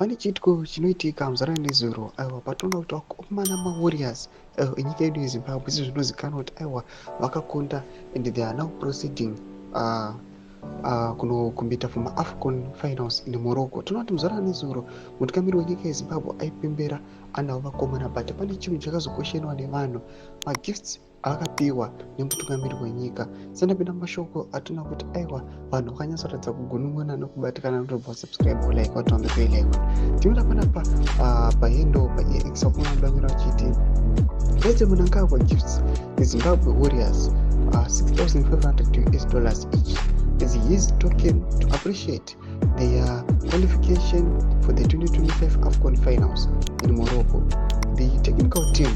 Pane chiitiko chinoitika muzara nezuro patoona kuti vakomana mawarriors enyika yedu yeZimbabwe sezvinozikanwa kuti vakakunda and they are now proceeding kumbita for maAFCON finals in Morocco. Tinoti muzara nezuro mutungamiri wenyika yeZimbabwe aipembera anavo vakomana, but pane chinhu chakazokoshenwa nevanhu, magifts avakapiwa nemutungamiri wenyika. Sandapinda mashoko atona kuti vanhu vakanyatsoratidza kugunun'una nokubatikana notobva subscribe like what on the bell icon. Tinoda panapa pahendo paEX vakomana vachiti let's munangagwa gifts Zimbabwe Warriors $6,500 each as his token to appreciate their qualification for the 2025 AFCON finals in Morocco. The technical team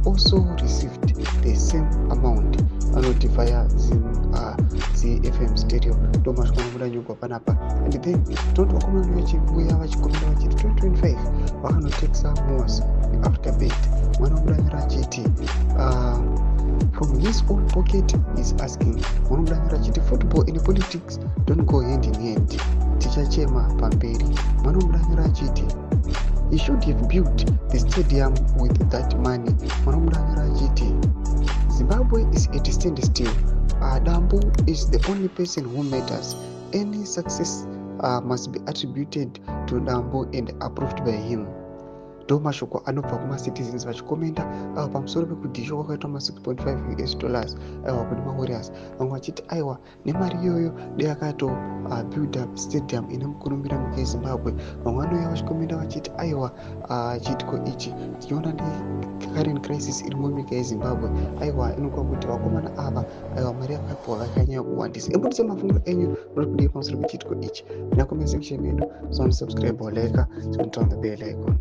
also received the same amount via ZFM stereo ndomashikwanamudanyugwa panapa. And then tonoti vakomana vachikuya vachikomera vachiti 2025 vakanotekesa Moas Africa Bet. Mwana mudanyura achiti from his own pocket is asking, mwana mudanyura achiti football and politics don't go hand in hand, tichachema pamberi. Mwana mudanyura achiti he should have built the stadium with that money. Mwana mudanyura achiti Zimbabwe is at standstill. Dambo is the only person who matters. Any success must be attributed to Dambo and approved by him. Ndo mashoko anobva kuma-citizens vachikomenda pamusoro pekudhishwa kwakaitwa $6.5 kune maWarriors. Vamwe vachiti nemari iyoyo dei akato build up stadium ine mukurumbira nyika yeZimbabwe. Vamwe vanouya vachikomenda vachiti chiitiko ichi tichiona current crisis iri munyika yeZimbabwe inokuva kuti vakomana ava mari yakapiwa vakanyanya kuwandisa. Embudise mafunguro enyu muri kudii pamusoro pechiitiko ichi. Nakomesa section yedu, so subscribe or like, so turn on the bell icon.